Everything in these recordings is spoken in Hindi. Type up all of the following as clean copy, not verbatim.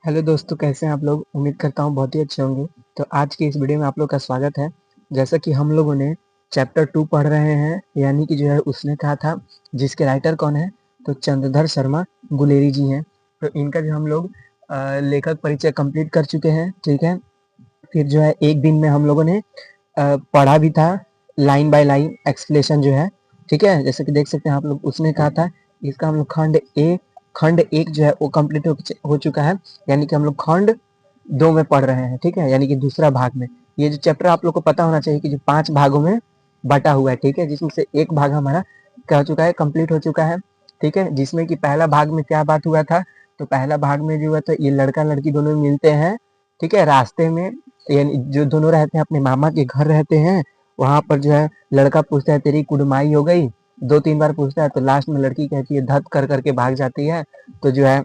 हेलो दोस्तों, कैसे हैं आप लोग? उम्मीद करता हूँ बहुत ही अच्छे होंगे। तो आज की इस वीडियो में आप लोग का स्वागत है। जैसा कि हम लोगों ने चैप्टर 2 पढ़ रहे हैं, यानी कि जो है उसने कहा था, जिसके राइटर कौन है? तो चंद्रधर शर्मा गुलेरी जी हैं। तो इनका जो हम लोग लेखक परिचय कंप्लीट कर चुके हैं, ठीक है। फिर जो है एक दिन में हम लोगों ने पढ़ा भी था, लाइन बाय लाइन एक्सप्लेनेशन जो है, ठीक है। जैसे कि देख सकते हैं आप लोग, उसने कहा था इसका हम लोग खंड एक जो है वो कंप्लीट हो चुका है, यानी कि हम लोग खंड 2 में पढ़ रहे हैं, ठीक है, यानी कि दूसरा भाग में। ये जो चैप्टर आप लोग को पता होना चाहिए कि जो 5 भागों में बटा हुआ है, ठीक है, जिसमें से एक भाग हमारा क्या हो चुका है, कंप्लीट हो चुका है, ठीक है। जिसमें कि पहला भाग में क्या बात हुआ था? तो पहला भाग में जो हुआ था, ये लड़का लड़की दोनों मिलते हैं, ठीक है, रास्ते में। यानी जो दोनों रहते हैं अपने मामा के घर रहते हैं, वहां पर जो है लड़का पूछता है तेरी कुड़माई हो गई, 2-3 बार पूछता है, तो लास्ट में लड़की कहती है धत कर करके भाग जाती है। तो जो है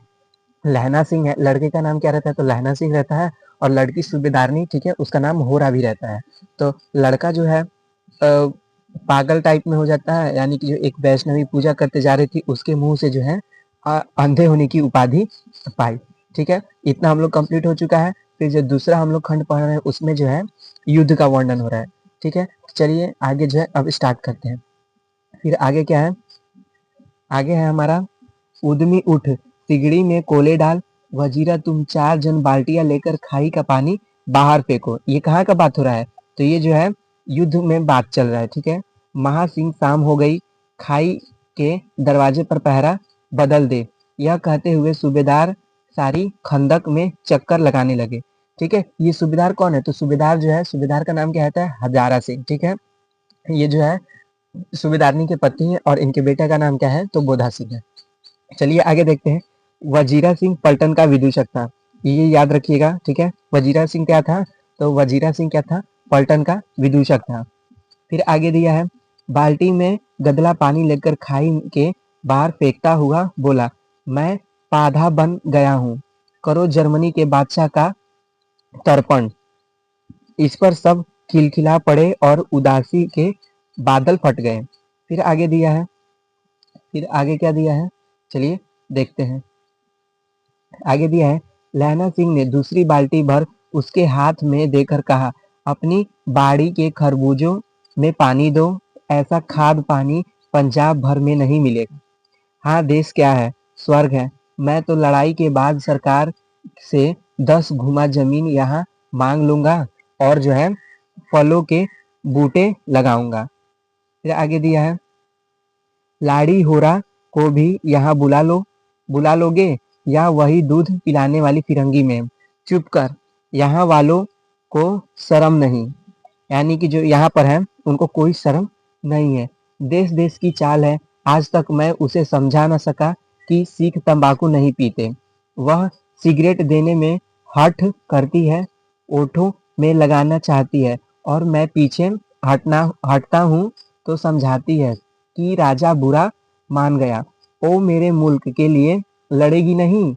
लहना सिंह है, लड़के का नाम क्या रहता है? तो लहना सिंह रहता है, और लड़की सूबेदारनी, ठीक है, उसका नाम होरा भी रहता है। तो लड़का जो है पागल टाइप में हो जाता है, यानी कि जो एक वैष्णवी पूजा करते जा रही थी उसके मुंह से जो है अंधे होने की उपाधि पाई, ठीक है। इतना हम लोग कंप्लीट हो चुका है। फिर जो दूसरा हम लोग खंड पढ़ रहे हैं उसमें जो है युद्ध का वर्णन हो रहा है, ठीक है। चलिए आगे जो है अब स्टार्ट करते हैं। फिर आगे क्या है? आगे है हमारा उद्यमी उठ, सिगड़ी में कोले डाल, वजीरा तुम 4 जन बाल्टियां लेकर खाई का पानी बाहर फेंको। ये कहाँ का बात हो रहा है? तो ये जो है युद्ध में बात चल रहा है, ठीक है। महासिंह शाम हो गई, खाई के दरवाजे पर पहरा बदल दे। यह कहते हुए सूबेदार सारी खंदक में चक्कर लगाने लगे, ठीक है। ये सूबेदार कौन है? तो सूबेदार जो है, सूबेदार का नाम क्या है? हजारा सिंह, ठीक है। ये जो है सूबेदारनी के पति हैं, और इनके बेटा का नाम क्या है? तो बोधा सिंह है। चलिए आगे देखते हैं। वजीरा सिंह पलटन का विदूषक था, ये याद रखिएगा, ठीक है। वजीरा सिंह क्या था? तो वजीरा सिंह क्या था? पलटन का विदूषक था। फिर आगे दिया है, बाल्टी में गदला पानी लेकर खाई के बाहर फेंकता हुआ बोला, मैं पाधा बन गया हूँ, करो जर्मनी के बादशाह का तर्पण। इस पर सब खिलखिला पड़े और उदासी के बादल फट गए। फिर आगे दिया है, फिर आगे क्या दिया है? चलिए देखते हैं। आगे दिया है, लहना सिंह ने दूसरी बाल्टी भर उसके हाथ में देकर कहा, अपनी बाड़ी के खरबूजों में पानी दो, ऐसा खाद पानी पंजाब भर में नहीं मिलेगा। हाँ, देश क्या है? स्वर्ग है। मैं तो लड़ाई के बाद सरकार से 10 घुमा जमीन यहाँ मांग लूंगा, और जो है फलों के बूटे लगाऊंगा। फिर आगे दिया है, लाड़ी होरा को भी यहाँ बुला लोगे, या वही दूध पिलाने वाली फिरंगी में? चुप कर, यहाँ वालों को शर्म नहीं, यानी कि जो यहाँ पर है उनको कोई शर्म नहीं है। देश देश की चाल है, आज तक मैं उसे समझा न सका कि सिख तंबाकू नहीं पीते। वह सिगरेट देने में हठ करती है, ओठों में लगाना चाहती है, और मैं पीछे हटता हूँ तो समझाती है कि राजा बुरा मान गया, ओ मेरे मुल्क के लिए लड़ेगी नहीं।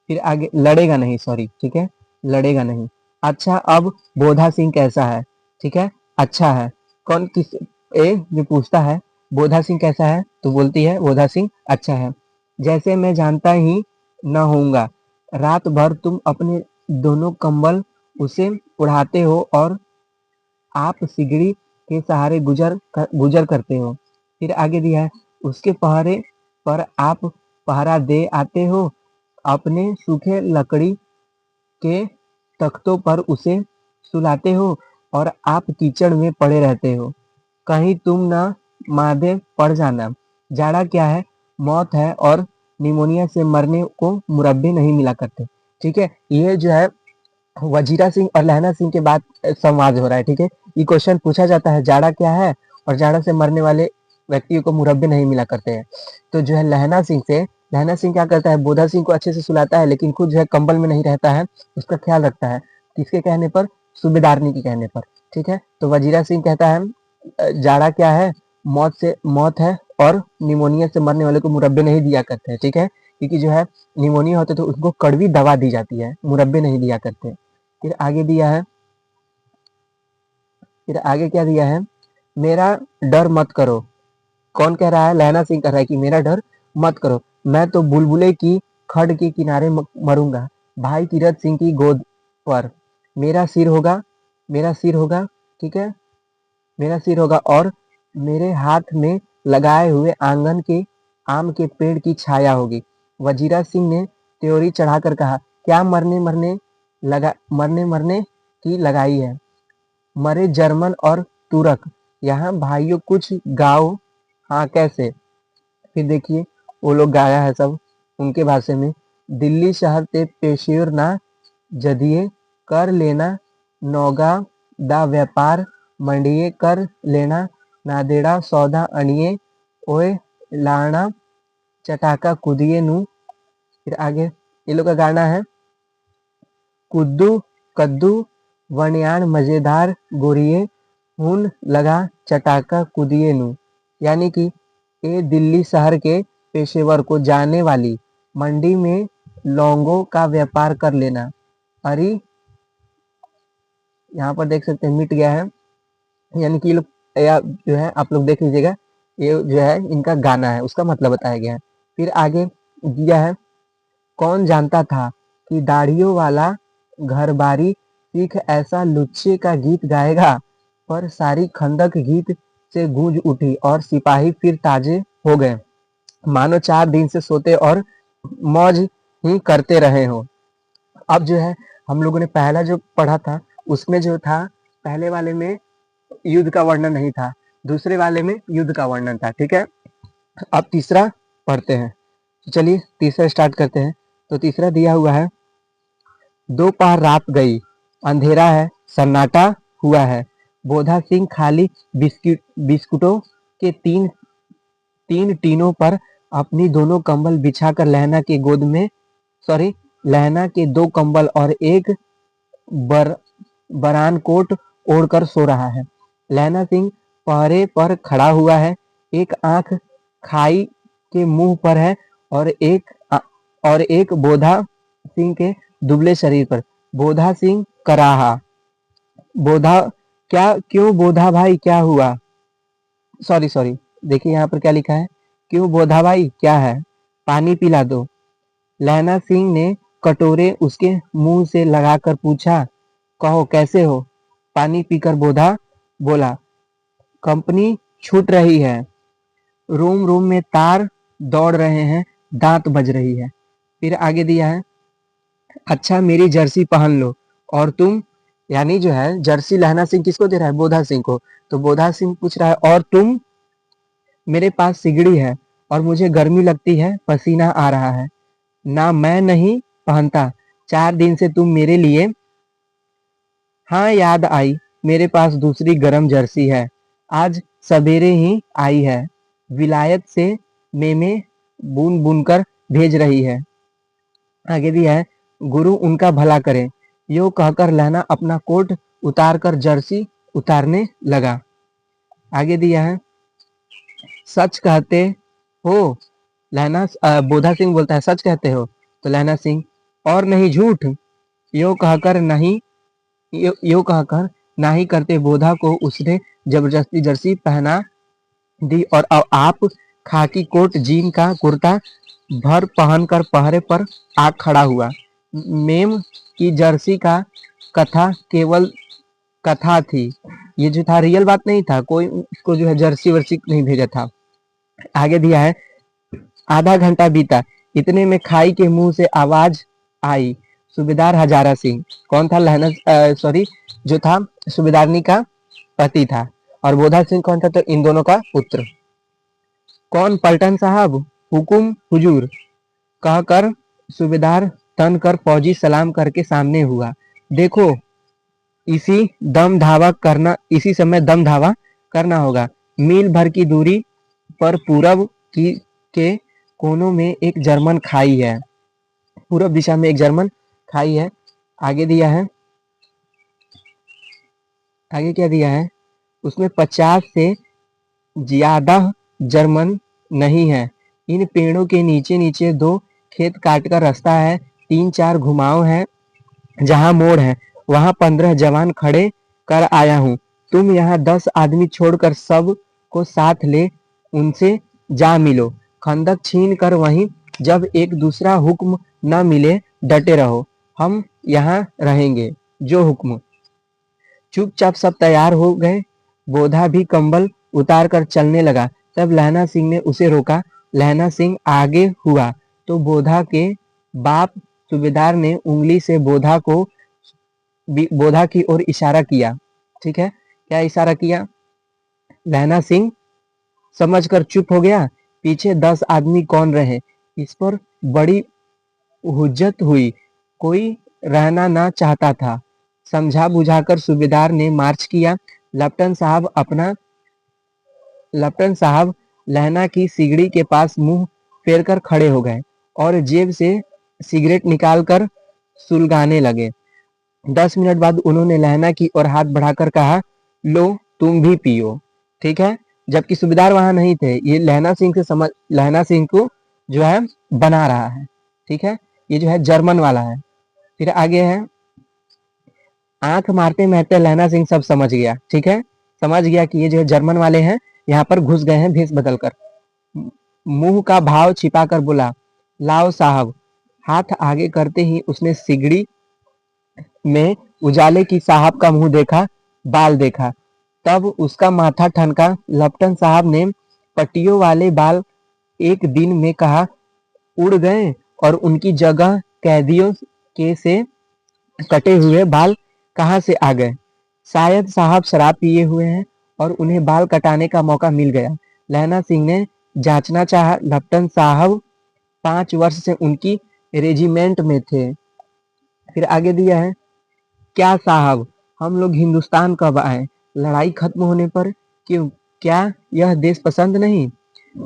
फिर आगे लड़ेगा नहीं, सॉरी, ठीक है, लड़ेगा नहीं। अच्छा, अब बोधा सिंह कैसा है? ठीक है, अच्छा है। कौन किस जो पूछता है बोधा सिंह कैसा है, तो बोलती है बोधा सिंह अच्छा है, जैसे मैं जानता ही न होऊंगा। रात भर तुम अपने दोनों कंबल उसे उड़ाते हो, और आप सिगड़ी के सहारे गुजर करते हो। फिर आगे दिया है, उसके पहरे पर आप पहरा दे आते हो, अपने सूखे लकड़ी के तख्तों पर उसे सुलाते हो, और आप कीचड़ में पड़े रहते हो, कहीं तुम ना मादे पड़ जाना। जाड़ा क्या है? मौत है, और निमोनिया से मरने को मुरब्बे नहीं मिला करते, ठीक है। ये जो है वजीरा सिंह और लहना सिंह के बाद संवाद हो रहा है, ठीक है। ये क्वेश्चन पूछा जाता है, जाड़ा क्या है, और जाड़ा से मरने वाले व्यक्तियों को मुरब्बे नहीं मिला करते हैं। तो जो है लहना सिंह क्या करता है? बोधा सिंह को अच्छे से सुलाता है, लेकिन खुद जो है कंबल में नहीं रहता है, उसका ख्याल रखता है। किसके कहने पर? सूबेदारनी के कहने पर, ठीक है। तो वजीरा सिंह कहता है, जाड़ा क्या है? मौत है, और निमोनिया से मरने वाले को मुरब्बे नहीं दिया करते हैं, ठीक है, क्योंकि जो है निमोनिया होते तो उसको कड़वी दवा दी जाती है, मुरब्बे नहीं दिया करते। फिर आगे दिया है, फिर आगे क्या दिया है? मेरा डर मत करो। कौन कह रहा है? लहना सिंह कह रहा है कि मेरा डर मत करो, मैं तो बुलबुले की खड्ड के किनारे मरूंगा। भाई तीरथ सिंह की गोद पर मेरा सिर होगा, मेरा सिर होगा, ठीक है, मेरा सिर होगा और मेरे हाथ में लगाए हुए आंगन के आम के पेड़ की छाया होगी। वजीरा सिंह ने त्योरी चढ़ाकर कहा, क्या मरने मरने की लगाई है? मरे जर्मन और तुरक, यहाँ भाइयों कुछ गाओ। हाँ कैसे? फिर देखिए वो लोग गाया है सब उनके भाषा में। दिल्ली शहर ते पेशेवर ना जदिए कर लेना, नौगा दा व्यापार मंडिए कर लेना, नादेड़ा सौदा अनिए ओए लाना चटाका कुदिए नू। फिर आगे ये लोग का गाना है, कुद्दू कद्दू वनयान मजेदार गोरिये हून लगा चटाका कुदिए नू। यानी कि ये दिल्ली शहर के पेशेवर को जाने वाली मंडी में लौंगों का व्यापार कर लेना। अरे यहाँ पर देख सकते हैं मिट गया है, यानी कि ये लोग या जो है आप लोग देख लीजिएगा, ये जो है इनका गाना है, उसका मतलब बताया गया है। फिर आगे दिया है, कौन जानता था कि दाढ़ियों वाला घरबारी सिख ऐसा लुच्चे का गीत गाएगा। पर सारी खंदक गीत से गूंज उठी और सिपाही फिर ताजे हो गए, मानो 4 दिन से सोते और मौज ही करते रहे हो। अब जो है हम लोगों ने पहला जो पढ़ा था उसमें जो था, पहले वाले में युद्ध का वर्णन नहीं था, दूसरे वाले में युद्ध का वर्णन था, ठीक है। अब तीसरा पढ़ते हैं, चलिए तीसरा स्टार्ट करते हैं। तो तीसरा दिया हुआ है, दोपहर रात गई, अंधेरा है, सन्नाटा हुआ है। बोधा सिंह खाली बिस्कुटों के तीन टीनों पर अपनी दोनों कंबल बिछाकर लहना के 2 कंबल और एक बरान कोट ओढ़कर सो रहा है। लहना सिंह पहरे पर खड़ा हुआ है, एक आंख खाई के मुंह पर है और एक बोधा सिंह के दुबले शरीर पर। बोधा सिंह कराहा, बोधा क्या, क्यों बोधा भाई क्या हुआ? सॉरी देखिए यहाँ पर क्या लिखा है, क्यों बोधा भाई क्या है, पानी पिला दो। लहना सिंह ने कटोरे उसके मुंह से लगाकर पूछा, कहो कैसे हो? पानी पीकर बोधा बोला, कंपनी छूट रही है, रूम रूम में तार दौड़ रहे हैं, दांत बज रही है। फिर आगे दिया है, अच्छा मेरी जर्सी पहन लो। और तुम, यानी जो है जर्सी लहना सिंह किसको दे रहा है? बोधा सिंह को। तो बोधा सिंह पूछ रहा है, और तुम? मेरे पास सिगड़ी है और मुझे गर्मी लगती है, पसीना आ रहा है। ना मैं नहीं पहनता, 4 दिन से तुम मेरे लिए। हाँ याद आई, मेरे पास दूसरी गरम जर्सी है, आज सवेरे ही आई है, विलायत से मेमे बुन बुनकर भेज रही है। आगे दिया है, गुरु उनका भला करे। यो कहकर लहना अपना कोट उतार कर जर्सी उतारने लगा। आगे दिया है, सच कहते हो? लहना बोधा सिंह बोलता है, सच कहते हो? तो लहना सिंह, और नहीं झूठ? यो कहकर नहीं करते बोधा को उसने जबरदस्ती जर्सी पहना दी और अब आप खाकी कोट जीन का कुर्ता भर पहनकर पहरे पर आ खड़ा हुआ। मेम की जर्सी का कथा केवल कथा थी, ये जो था रियल बात नहीं था, कोई उसको जो है जर्सी वर्सी नहीं भेजा था। आगे दिया है, आधा घंटा बीता, इतने में खाई के मुंह से आवाज आई, सूबेदार हजारा सिंह। कौन था? लहना सॉरी जो था सूबेदारनी का पति था, और बोधा सिंह कौन था? तो इन दोनों का पुत्र। कौन? पलटन साहब, हुकुम हुजूर, कहकर सूबेदार तन कर फौजी सलाम करके सामने हुआ। देखो इसी समय दम धावा करना होगा। मील भर की दूरी पर पूरब के कोनों में एक जर्मन खाई है, पूरब दिशा में एक जर्मन खाई है। आगे दिया है, आगे क्या दिया है, उसमें 50 से ज्यादा जर्मन नहीं है। इन पेड़ों के नीचे नीचे 2 खेत काट कर रास्ता है, 3-4 घुमाव है, जहां मोड़ है वहां 15 जवान खड़े कर आया हूं। तुम यहाँ 10 आदमी छोड़कर सब को साथ ले उनसे जा मिलो, खंदक छीन कर वहीं जब एक दूसरा हुक्म न मिले डटे रहो, हम यहाँ रहेंगे। जो हुक्म। चुपचाप सब तैयार हो गए। बोधा भी कंबल उतार कर चलने लगा। तब लहना सिंह ने उसे रोका। लहना सिंह आगे हुआ तो बोधा के बाप सूबेदार ने उंगली से बोधा की ओर इशारा किया। ठीक है, क्या इशारा किया? लहना सिंह समझकर चुप हो गया। पीछे 10 आदमी कौन रहे, इस पर बड़ी हुज्जत हुई। कोई रहना ना चाहता था। समझा बुझाकर सूबेदार ने मार्च किया। लप्टन साहब लहना की सिगड़ी के पास मुंह फेर कर खड़े हो गए और जेब से सिगरेट निकालकर सुलगाने लगे। 10 मिनट बाद उन्होंने लहना की ओर हाथ बढ़ाकर कहा, लो तुम भी पियो। ठीक है, जबकि सूबेदार वहां नहीं थे। ये लहना सिंह को जो है बना रहा है। ठीक है, ये जो है जर्मन वाला है। फिर आगे है, आंख मारते मारते लहना सिंह सब समझ गया। ठीक है, समझ गया कि ये जो है जर्मन वाले हैं, यहाँ पर घुस गए हैं भेष बदलकर। मुंह का भाव छिपाकर बोला, लाओ साहब। हाथ आगे करते ही उसने सिगड़ी में उजाले की साहब का मुंह देखा, बाल देखा। तब उसका माथा ठनका। लप्टन साहब ने पट्टियों वाले बाल एक दिन में कहा उड़ गए और उनकी जगह कैदियों के से कटे हुए बाल कहां से आ गए? शायद साहब शराब पिए हुए हैं और उन्हें बाल कटाने का मौका मिल गया। लहना सिंह ने जांचना चाहा। लप्टन साहब 5 वर्ष से उनकी रेजिमेंट में थे। फिर आगे दिया है, क्या साहब, हम लोग हिंदुस्तान कब आए? लड़ाई खत्म होने पर? क्यों, क्या यह देश पसंद नहीं?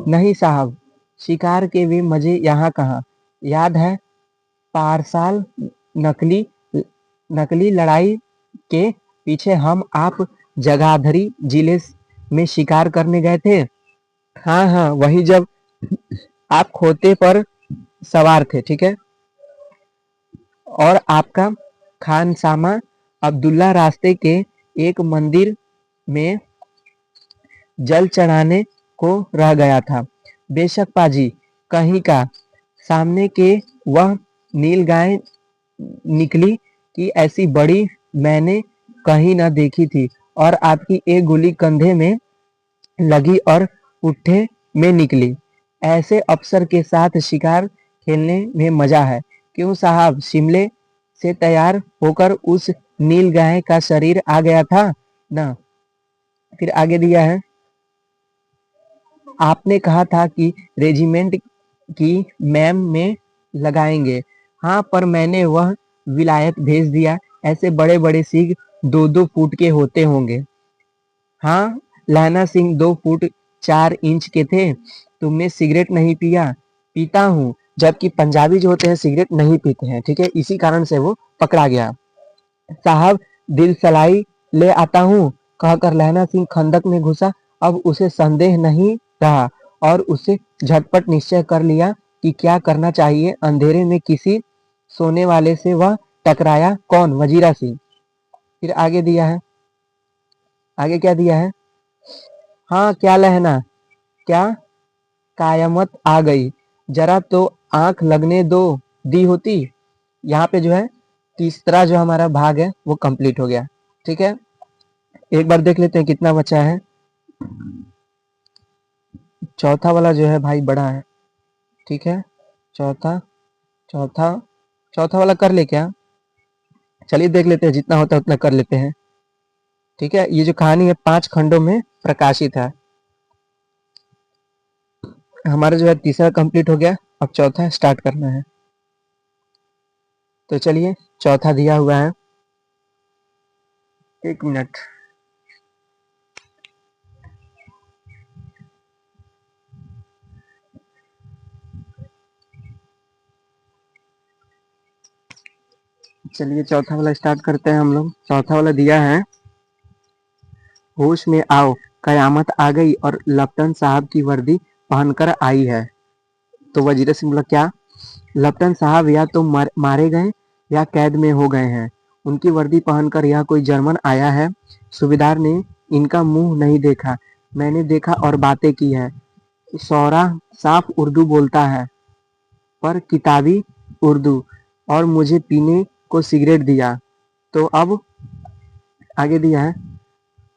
नहीं साहब, शिकार के वे मजे यहाँ कहाँ। याद है पारसाल नकली नकली लड़ाई के पीछे हम आप जगाधरी जिले में शिकार करने गए थे। हाँ हाँ, वही जब आप खोते पर सवार थे। ठीक है, और आपका खानसामा अब्दुल्ला रास्ते के एक मंदिर में जल चढ़ाने को रह गया था। बेशक पाजी, कहीं का। सामने के वह नील गाय निकली कि ऐसी बड़ी मैंने कहीं न देखी थी, और आपकी एक गोली कंधे में लगी और पुट्ठे में निकली। ऐसे अफसर के साथ शिकार खेलने में मजा है। क्यों साहब, शिमले से तैयार होकर उस नील गाय का शरीर आ गया था ना। फिर आगे दिया है, आपने कहा था कि रेजिमेंट की मैम में लगाएंगे। हाँ, पर मैंने वह विलायत भेज दिया। ऐसे बड़े बड़े सिख 2-2 फुट के होते होंगे। हाँ, लहना सिंह 2 फुट 4 इंच के थे। तुमने सिगरेट नहीं पिया? पीता हूँ, जबकि पंजाबी जो होते हैं सिगरेट नहीं पीते हैं। ठीक है, इसी कारण से वो पकड़ा गया। साहब, दिल सलाई ले आता हूँ, कहकर लहना सिंह खंदक में घुसा। अब उसे संदेह नहीं रहा और उसे झटपट निश्चय कर लिया कि क्या करना चाहिए। अंधेरे में किसी सोने वाले से वह टकराया। कौन? वजीरा सिंह। फिर आगे दिया है, आगे क्या दिया है? हाँ, क्या लहना, क्या कायमत आ गई। जरा तो आंख लगने दो दी होती। यहाँ पे जो है तीसरा जो हमारा भाग है वो कंप्लीट हो गया। ठीक है, एक बार देख लेते हैं कितना बचा है। चौथा वाला जो है भाई बड़ा है। ठीक है, चौथा चौथा चौथा वाला कर ले क्या? चलिए देख लेते हैं, जितना होता है उतना कर लेते हैं। ठीक है, ये जो कहानी है 5 खंडों में प्रकाशित है। हमारा जो है तीसरा कंप्लीट हो गया, अब चौथा स्टार्ट करना है। तो चलिए, चौथा दिया हुआ है। 1 मिनट। चलिए चौथा वाला स्टार्ट करते हैं हम लोग। चौथा वाला दिया है, होश में आओ, कयामत आ गई और लप्टन साहब की वर्दी पहनकर आई है। तो वजीर सिंह बोला, क्या? लप्टन साहब या तो मारे गए या कैद में हो गए हैं। उनकी वर्दी पहनकर यह कोई जर्मन आया है। सूबेदार ने इनका मुंह नहीं देखा, मैंने देखा और बातें की है। सौरा साफ उर्दू बोलता है। पर किताबी उर्दू और मुझे पीने को सिगरेट दिया। तो अब आगे दिया है,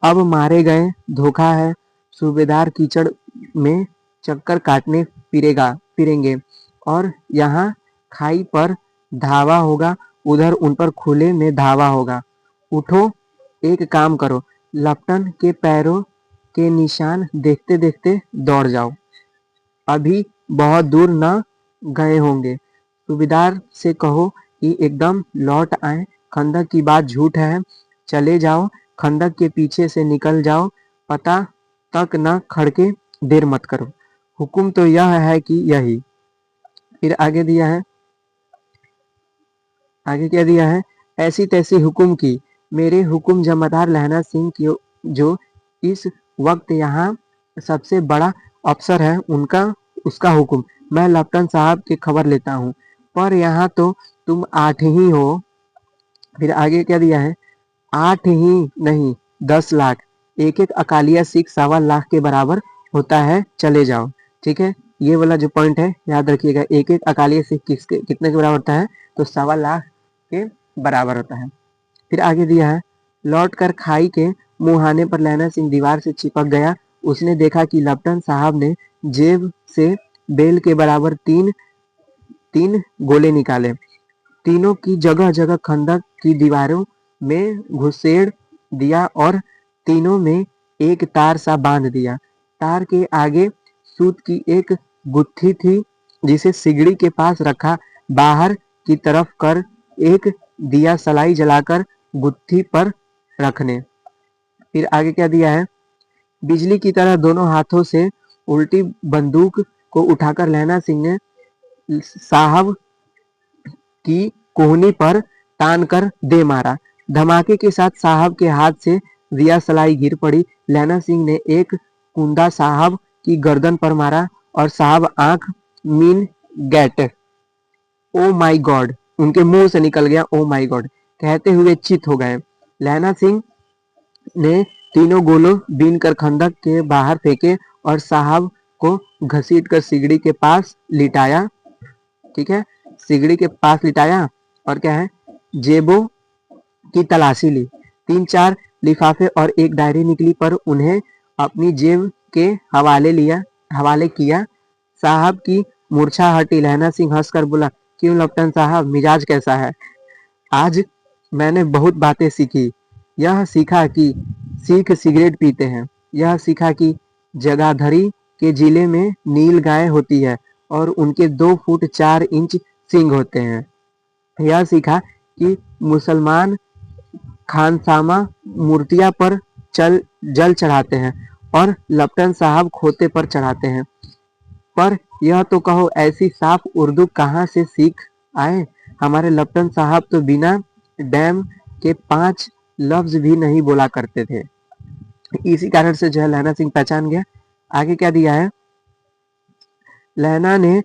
अब मारे गए धोखा है, सूबेदार कीचड़ में चक्कर काटने फिरेंगे और यहाँ खाई पर धावा होगा, उधर उन पर खुले में धावा होगा। उठो, एक काम करो, लपटन के पैरों के निशान देखते देखते दौड़ जाओ, अभी बहुत दूर न गए होंगे। सूबेदार से कहो कि एकदम लौट आए, खंदक की बात झूठ है, चले जाओ, खंदक के पीछे से निकल जाओ, पता तक न खड़के, देर मत करो। हुक्म तो यह है कि यही। फिर आगे दिया है, आगे क्या दिया है, ऐसी तैसी हुक्म की, मेरे हुक्म जमादार लहना सिंह की, जो इस वक्त यहाँ सबसे बड़ा अफसर है, उसका हुक्म, मैं लपटन साहब की खबर लेता हूँ, पर यहाँ तो तुम 8 ही हो। फिर आगे क्या दिया है, 8 ही नहीं 10 लाख, एक एक अकालिया सिख 1.25 लाख के बराबर होता है, चले जाओ। ठीक है, ये वाला जो पॉइंट है याद रखिएगा, एक एक अकालिया सिख कितने के बराबर होता है, तो 1.25 लाख के बराबर होता है। फिर आगे दिया है, लौट कर खाई के मुहाने पर लहना सिंह दीवार से चिपक गया। उसने देखा कि लपटन साहब ने जेब से बेल के बराबर तीन गोले निकाले, तीनों की जगह जगह खंदक की दीवारों में घुसेड़ दिया और तीनों में एक तार सा बांध दिया। तार के आगे सूत की एक गुत्थी थी, जिसे सिगड़ी के पास रखा, बाहर की तरफ कर एक दिया सलाई जलाकर गुत्थी पर रखने। फिर आगे क्या दिया है, बिजली की तरह दोनों हाथों से उल्टी बंदूक को उठाकर लहना सिंह ने साहब की कोहनी पर तान कर दे मारा। धमाके के साथ साहब के हाथ से दिया सलाई गिर पड़ी। लहना सिंह ने एक कुंदा साहब की गर्दन पर मारा और साहब आंख मीन गेट, ओ माई गॉड, उनके मुंह से निकल गया ओ माई गॉड, कहते हुए चित हो गए। लहना सिंह ने तीनों गोलों बीन कर खंदक के बाहर फेंके और साहब को घसीट कर सिगड़ी के पास लिटाया। ठीक है, सिगड़ी के पास लिटाया और क्या है, जेबों की तलाशी ली, 3-4 लिफाफे और एक डायरी निकली, पर उन्हें अपनी जेब के हवाले किया। साहब की मूर्छा हटी। लहना सिंह हंसकर बोला, क्यों लपटन साहब, मिजाज कैसा है? आज मैंने बहुत बातें सीखी। यह सीखा कि सिख सिगरेट पीते हैं, यह सीखा कि जगाधरी के जिले में नील गाय होती है और उनके 2 फुट 4 इंच सींग होते हैं। यह सीखा कि मुसलमान खानसामा मूर्तियां पर जल चढ़ाते हैं और लपटन साहब खोते पर चढ़ाते हैं। पर यह तो कहो, ऐसी साफ उर्दू कहाँ से सीख आए? हमारे लपटन साहब तो बिना डैम के 5 लफ्ज भी नहीं बोला करते थे। इसी कारण से जो है लहना सिंह पहचान गया। आगे क्या दिया है, लहना ने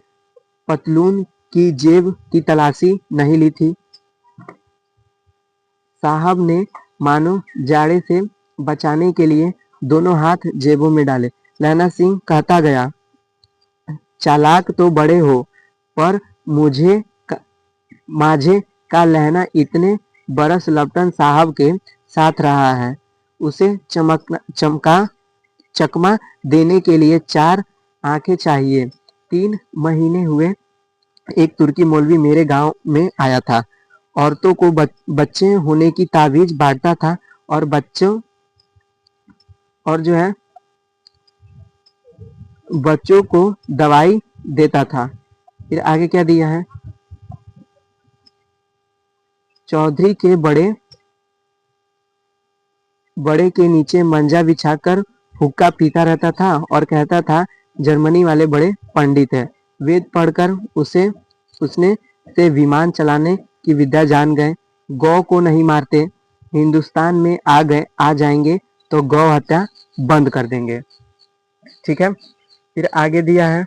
पतलून की जेब की तलाशी नहीं ली थी। साहब ने मानो जाड़े से बचाने के लिए दोनों हाथ जेबों में डाले। लहना सिंह कहता गया, चालाक तो बड़े हो, पर माझे का लहना इतने बरस लपटन साहब के साथ रहा है, उसे चकमा देने के लिए 4 आंखें चाहिए। 3 महीने हुए एक तुर्की मौलवी मेरे गांव में आया था, औरतों को बच्चे होने की तावीज बांटता था और बच्चों को दवाई देता था। फिर आगे क्या दिया है, चौधरी के बड़े के नीचे मंजा बिछाकर हुक्का पीता रहता था और कहता था, जर्मनी वाले बड़े पंडित है, वेद पढ़कर उसने से विमान चलाने की विद्या जान गए। गौ को नहीं मारते, हिंदुस्तान में आ जाएंगे तो गौ हत्या बंद कर देंगे। ठीक है, फिर आगे दिया है,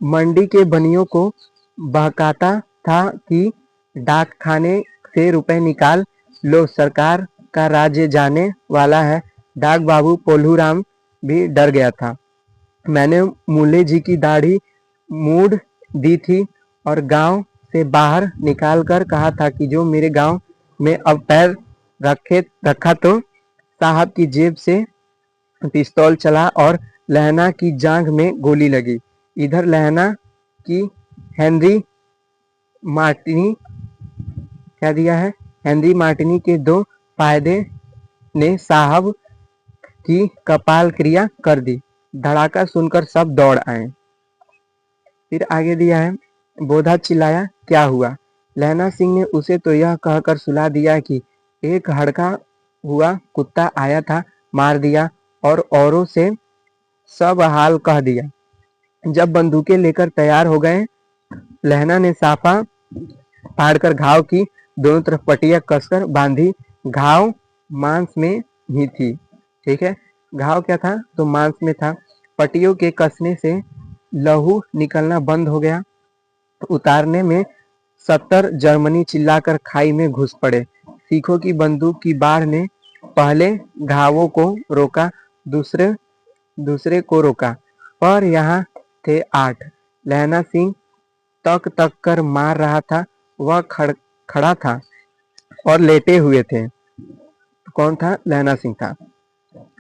मंडी के बनियों को बहकाता था कि डाक खाने से रुपए निकाल लो, सरकार का राज्य जाने वाला है। डाक बाबू पोल्हूराम भी डर गया था। मैंने मूले जी की दाढ़ी मूड दी थी और गांव से बाहर निकाल कर कहा था कि जो मेरे गांव में अब पैर रखा तो साहब की जेब से पिस्तौल चला और लहना की जांघ में गोली लगी। इधर लहना की हेनरी मार्टिनी क्या दिया है, हेनरी मार्टिनी के दो फायदे ने साहब की कपाल क्रिया कर दी। धड़ाका सुनकर सब दौड़ आए। फिर आगे दिया है, बोधा चिल्लाया, क्या हुआ? लहना सिंह ने उसे तो यह कहकर सुला दिया कि एक हड़का हुआ कुत्ता आया था, मार दिया और औरों से सब हाल कह दिया। जब बंदूकें लेकर तैयार हो गए, लहना ने साफा फाड़कर घाव की दोनों तरफ पट्टियां कसकर बांधी। घाव मांस में ही थी। ठीक है, घाव क्या था तो मांस में था। पट्टियों के कसने से लहू निकलना बंद हो गया। उतारने में 70 जर्मनी चिल्लाकर खाई में घुस पड़े। सिखों की बंदूक की बाढ़ ने पहले घावों को रोका, दूसरे को रोका, पर यहाँ थे 8। लहना सिंह तक तक कर मार रहा था। वह खड़ा था और लेटे हुए थे। कौन था? लहना सिंह था।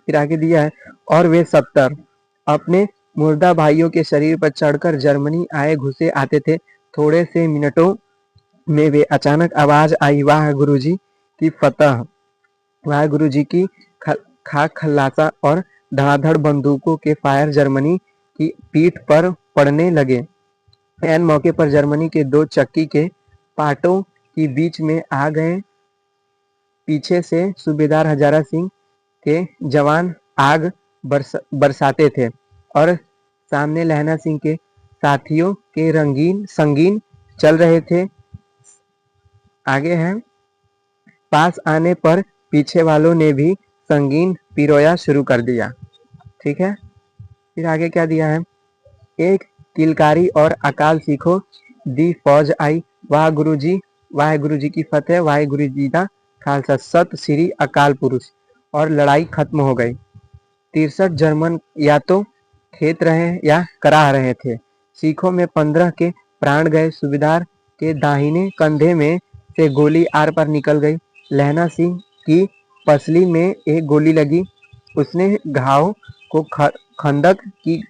फिर आगे दिया है, और वे 70 अपने मुर्दा भाइयों के शरीर पर चढ़कर जर्मनी आए घुसे आते थे। थोड़े से मिनटों में वे अचानक आवाज आई, वाह गुरुजी की फतह, वाह गुरुजी की खाक खल्लासा, और धड़ाधड़ बंदूकों के फायर जर्मनी की पीठ पर पड़ने लगे। ऐन मौके पर जर्मनी के 2 चक्की के पाटों की बीच में आ गए। पीछे से सूबेदार हजारा सिंह के जवान आग बरसाते थे और सामने लहना सिंह के साथियों के संगीन चल रहे थे। आगे है, पास आने पर पीछे वालों ने भी संगीन पिरोया शुरू कर दिया। ठीक है, फिर आगे क्या दिया है, एक किलकारी और अकाल सीखो दी फौज आई, वाह गुरुजी की फतेह, वाह गुरुजी दा खालसा, सत श्री अकाल पुरुष, और लड़ाई खत्म हो गई। 63 जर्मन या तो खेत रहे या कराह रहे थे। सिखों में 15 के प्राण गए। सूबेदार के दाहिने कंधे में से गोली आर पार निकल गई। लहना सिंह की पसली में एक गोली लगी। उसने घाव को खंदक की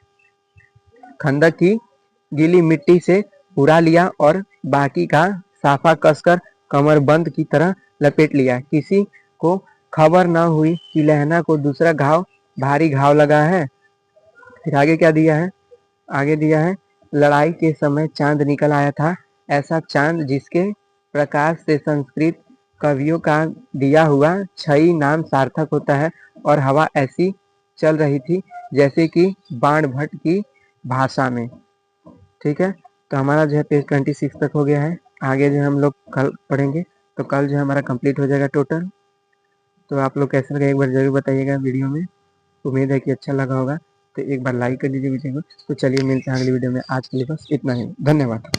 गीली मिट्टी से उड़ा लिया और बाकी का साफा कसकर कमरबंद की तरह लपेट लिया। किसी को खबर न हुई कि लहना को दूसरा भारी घाव लगा है। फिर आगे क्या दिया है, आगे दिया है, लड़ाई के समय चांद निकल आया था, ऐसा चांद जिसके प्रकाश से संस्कृत कवियों का दिया हुआ छई नाम सार्थक होता है, और हवा ऐसी चल रही थी जैसे कि बाण भट्ट की भाषा में। ठीक है, तो हमारा जो है पेज 26 तक हो गया है। आगे जो हम लोग कल पढ़ेंगे, तो कल जो हमारा कंप्लीट हो जाएगा टोटल। तो आप लोग कैसे लगे एक बार जरूर बताइएगा वीडियो में। उम्मीद है कि अच्छा लगा होगा, तो एक बार लाइक कर दीजिए वीडियो को। तो चलिए मिलते हैं अगली वीडियो में। आज के लिए बस इतना ही, धन्यवाद।